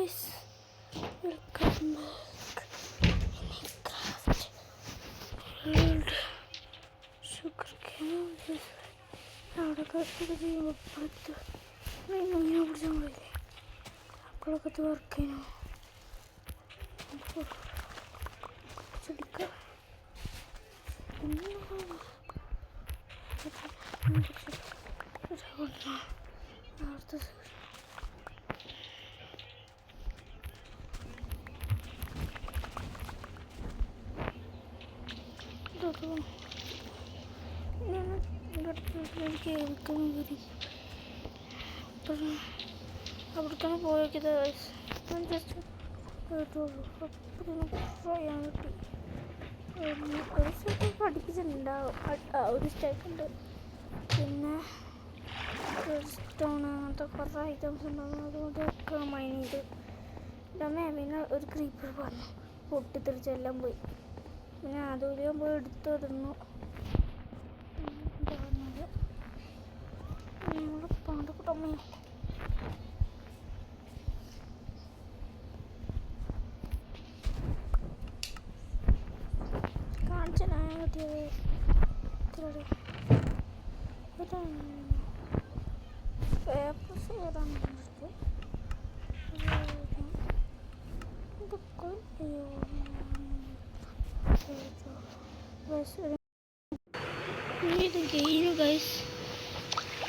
guys, welcome back. Minecraft World Sugar cane. അവിടെ കഷ്ടപ്പെട്ട് ചെയ്യുമ്പോൾ അപ്പുറത്ത് മീനെ പിടിച്ചാൽ മതി. അപ്പോഴൊക്കെ വർക്ക് ചെയ്യണം. ചെടിക്കാം അടുത്ത അവിടേക്കാണ് പോയത്. ഞാൻ ജസ്റ്റ് ചെയ്യാൻ പറ്റി. ഒരു സ്റ്റെപ്പ് പഠിപ്പിച്ചിട്ടുണ്ടാവും. ഒരു സ്റ്റെപ്പ് ഉണ്ട്. പിന്നെ സ്റ്റോൺ അങ്ങനത്തെ കുറേ ഐറ്റംസ് ഉണ്ടാകും. അതുകൊണ്ടൊക്കെ മൈൻ ചെയ്ത് പിന്നെ ഒരു ക്രീപ്പർ പറഞ്ഞു പൊട്ടിത്തെറിച്ചെല്ലാം പോയി. പിന്നെ അതുപോലെ പോയി എടുത്തിടുന്നു. ഞങ്ങളുടെ പാണ്ടക്കുട്ടമ്മ കാണിച്ചാൽ പറ്റിയത് പേപ്പേഴ്സ് വരാനുണ്ട്. ഇത് ഗെയിം ഗൈസ്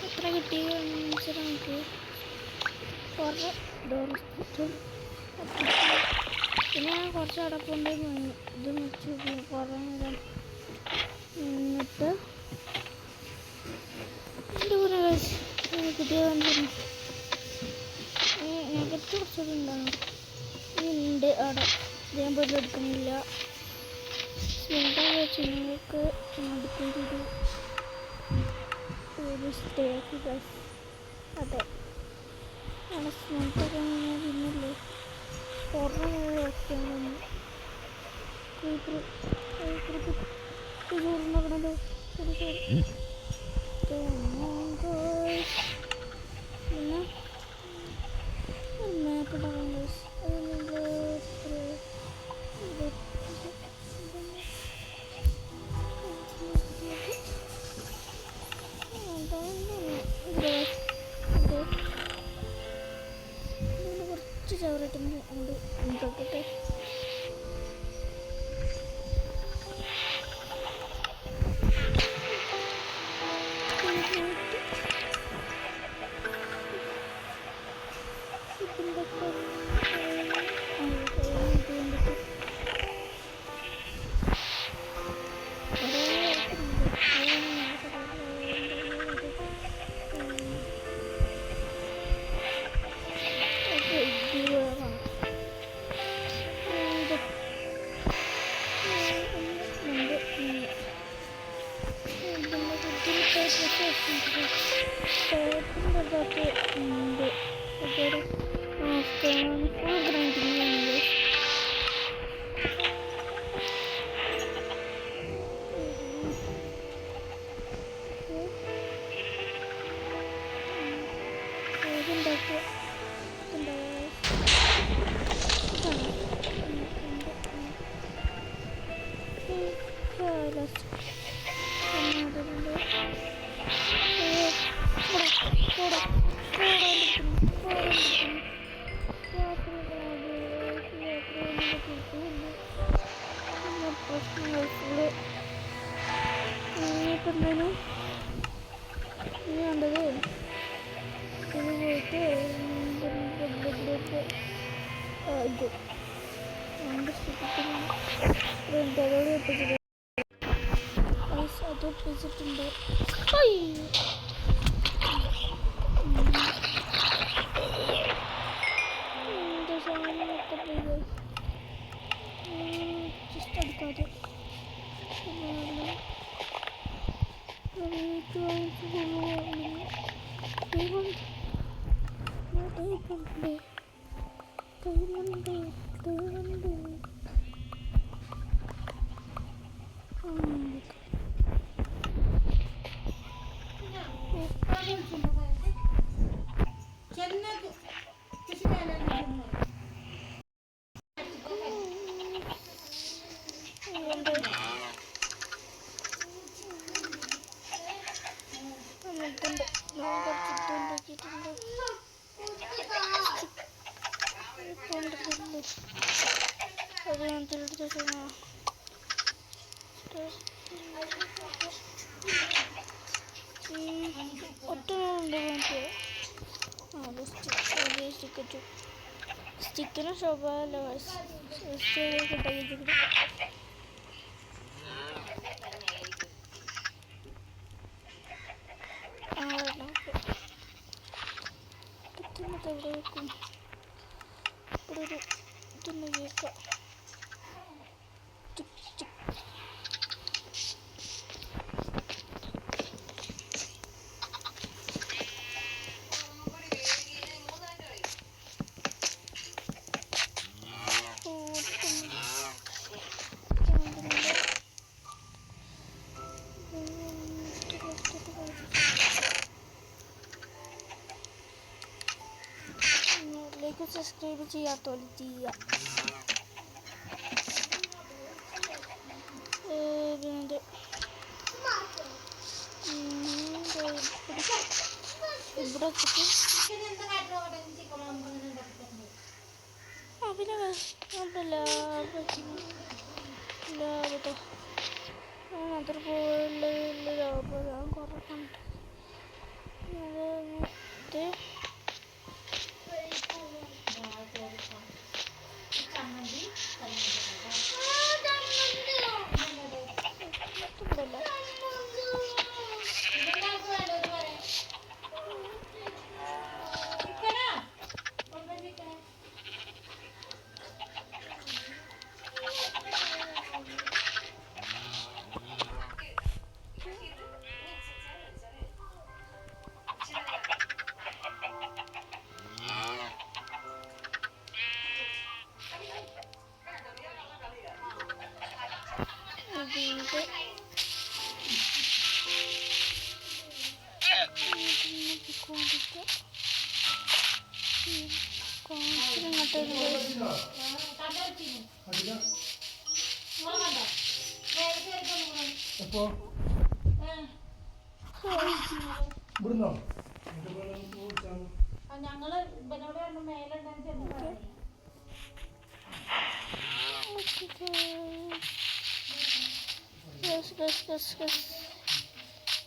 എത്ര കിട്ടിയെന്ന് വെച്ചാൽ നമുക്ക് കുറേ പിന്നെ കുറച്ച് അടപ്പുണ്ട്. ഇത് വെച്ച് കുറേ നേരം നിന്നിട്ട് എൻ്റെ പോലെ ഗൈസ് കിട്ടിയ നെഗറ്റ് കുറച്ചുകൂടി ഉണ്ടാകും. ഉണ്ട് അവിടെ ഞാൻ പോലും എടുക്കുന്നില്ല. സ്മെൽറ്റ് വെച്ച് നിങ്ങൾക്ക് എടുക്കുകയും ചെയ്തു. ഒരു സ്റ്റേക്ക് ഗൈസ് അതെ അവിടെ സ്മെൽറ്റൊക്കെ പിന്നില്ലേ കുറേ വെക്കുന്നു. ചോറുണ്ടാക്കണത് പിന്നെ മാപ്പ് ഉണ്ടാക്കണം ഗൈസ്. കുറച്ച് ചവറായിട്ടുണ്ട് കൊണ്ട് ഉണ്ടാക്കട്ടെ. അത് ഒപ്പിച്ചിട്ടുണ്ട്. ജസ്റ്റ് എടുക്കാതെ ചെന്നത് അത് ഞാൻ എടുത്ത് ഒറ്റ സ്റ്റിക്കിന് ശോഭല്ല കിട്ടാൻ എവിടെ വെക്കും ഇവിടെ ഒരു ഇതൊന്ന് കേൾക്കാം സബ്സ്ക്രൈബ് ചെയ്യാത്തോല് ചെയ്യുക. ഇവിടെ വെച്ചിട്ട് പിന്നെ ലാഭത്തോ അത്ര പോലുള്ള ലാഭം കുറേ കണ്ട് ഞങ്ങള്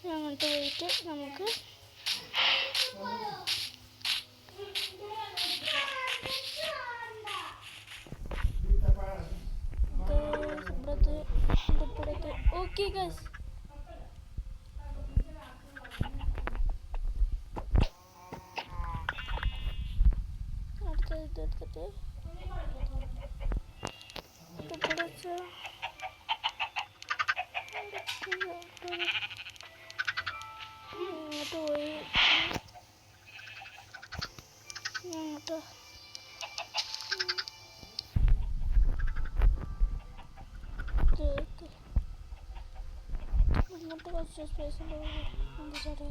അങ്ങോട്ട് പോയിട്ട് നമുക്ക് ഓക്കെ ഗൈസ് എടുത്തിട്ട് ഇങ്ങോട്ട് പോയി ഇങ്ങോട്ട് ഇങ്ങോട്ട് കുറച്ച് സ്പേസ് ഉണ്ടാവും അങ്ങോട്ട്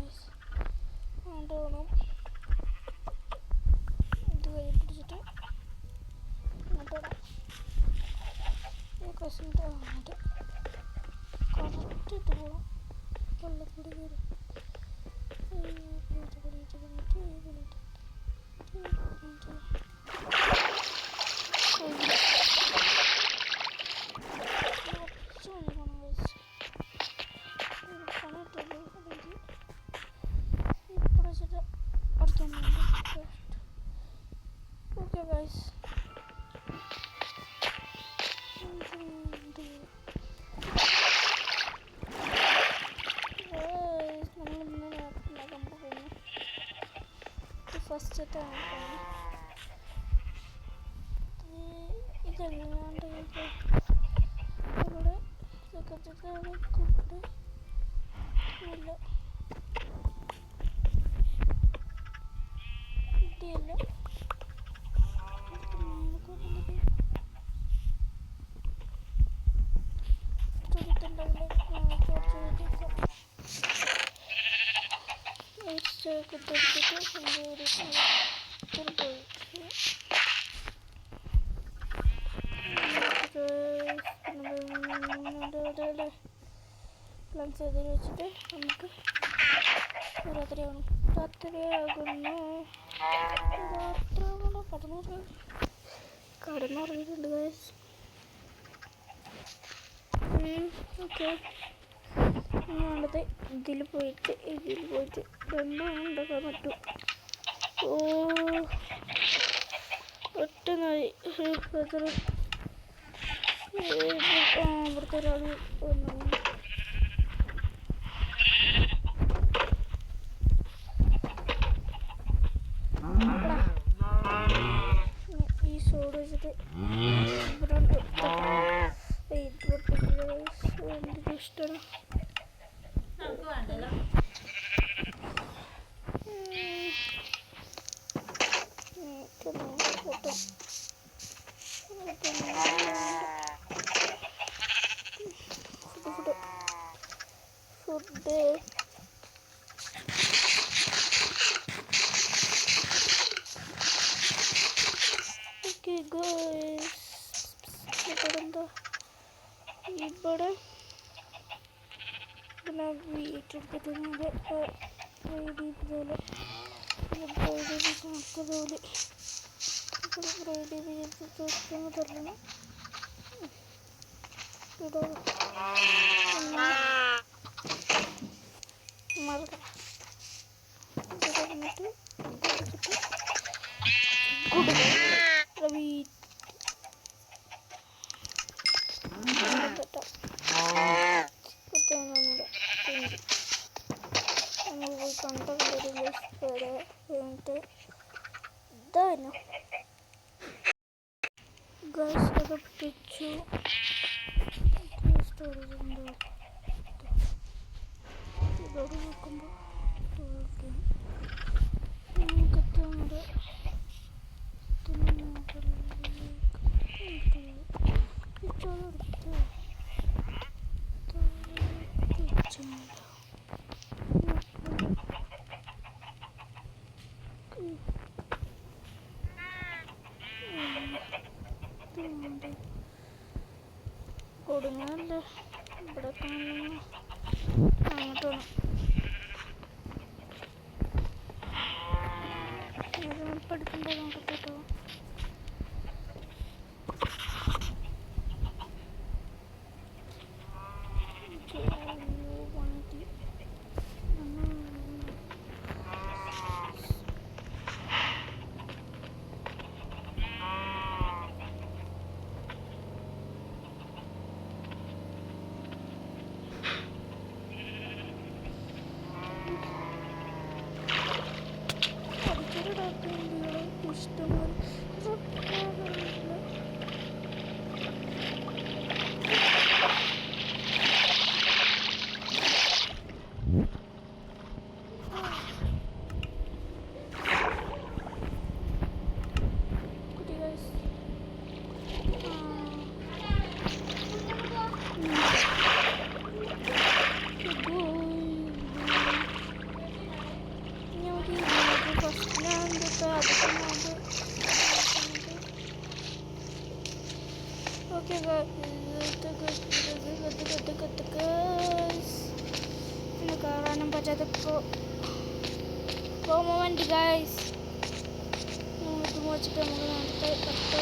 വേണം ഇത് കൈ പിടിച്ചിട്ട് ഇങ്ങോട്ട് വിടാം കസിൻ്റെ അങ്ങോട്ട് കറക്റ്റ് ഇട്ട് പോകണം വെള്ളക്കൂടി കയറി ഓക്കെ ഗൈസ് ഫസ്റ്റ് ഇതല്ലാണ്ട് ഇവിടെ കൂടെ ഇല്ല ഇല്ല പ്ലാൻ ചെയ്തതിൽ വെച്ചിട്ട് നമുക്ക് രാത്രിയാകുന്നു പറഞ്ഞു കടന്നുറങ്ങിയിട്ടുണ്ട് ഗൈസ്. ഓക്കെ, വേണ്ടത് ഇതിൽ പോയിട്ട് രണ്ടെണ്ണം ഉണ്ടാക്കാൻ പറ്റും. ഓ പെട്ടെന്നായി. ഇവിടുത്തെ ഒരാൾ വന്നു. ഈ സോഡ് വെച്ചിട്ട് ഇഷ്ടമാണ്. Food okay guys. എന്താ ഇവിടെ പിന്നെ വീട്ടെടുത്തിട്ട് തരണം. ഇവിടെ ഗൈസ് അത് പിടിച്ചു. സ്റ്റോറേജ് ഉണ്ടോ? ഇതോട് നോക്കുമ്പോൾ കൊടുങ്ങല്ലേ ഇവിടെ കാണുന്നു. അങ്ങോട്ട് വേണം. പഠിക്കുമ്പോൾ നോക്കട്ടെ കേട്ടോ. Okay guys, nagkakaroon ng pachadap ko. For a moment guys, tumuchi ka mga nantay after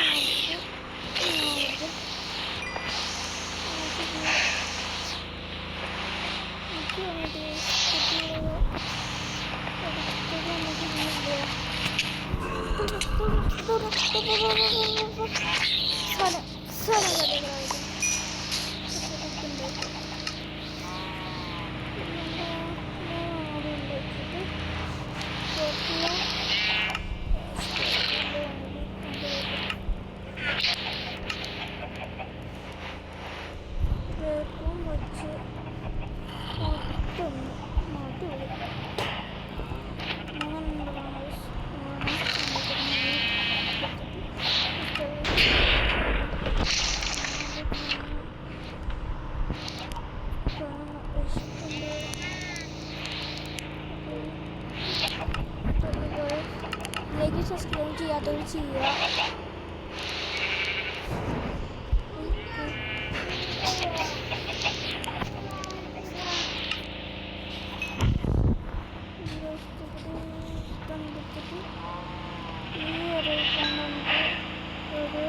ayo എന്നിട്ടത് ചെയ്യാം. ഈ ഒരു നമുക്ക് ഒരു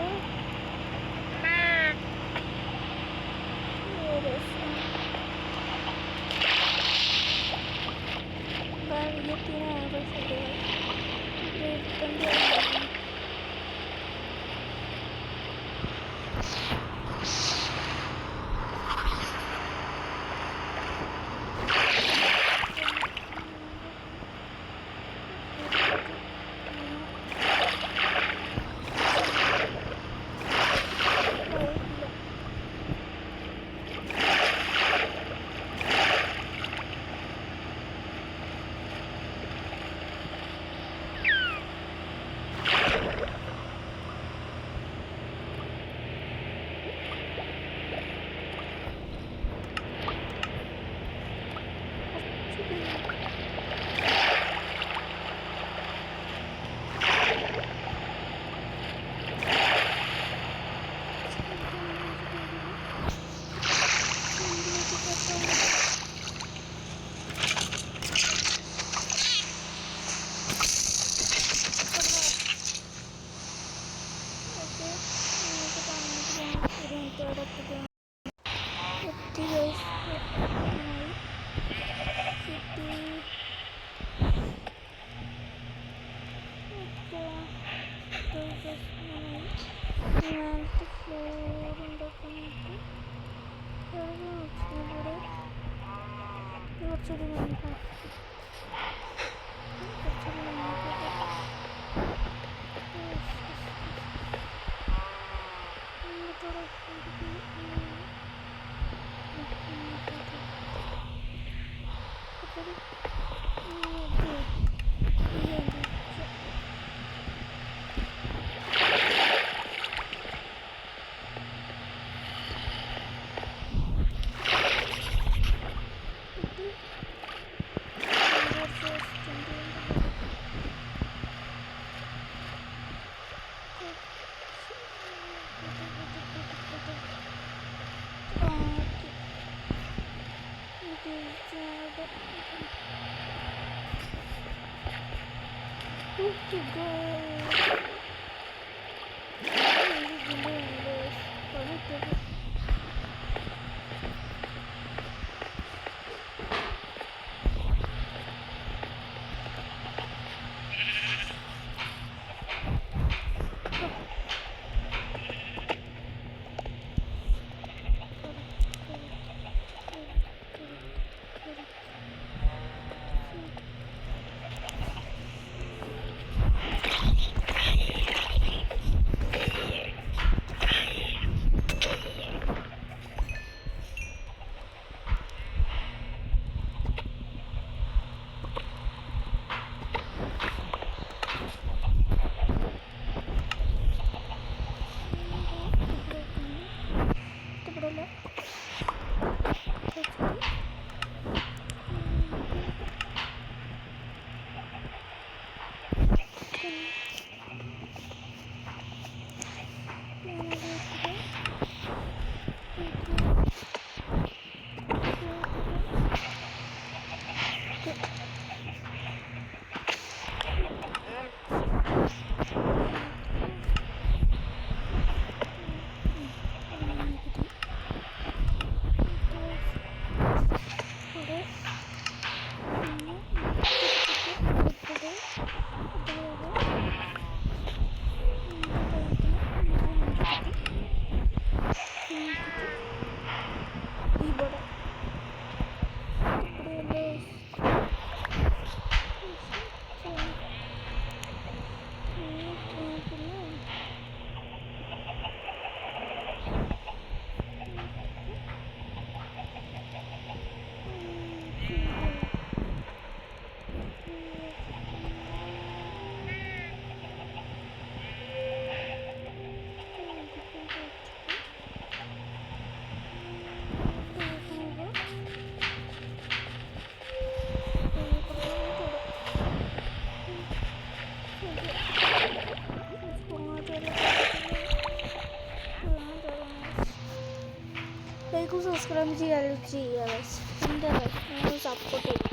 സബ്സ്ക്രൈബ് ചെയ്യാനും ചെയ്യുക എന്താ നിങ്ങൾ സപ്പോർട്ട് ചെയ്യും.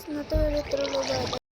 ഇന്നത്തെ വീഡിയോ ഇത്രയുള്ളൂ.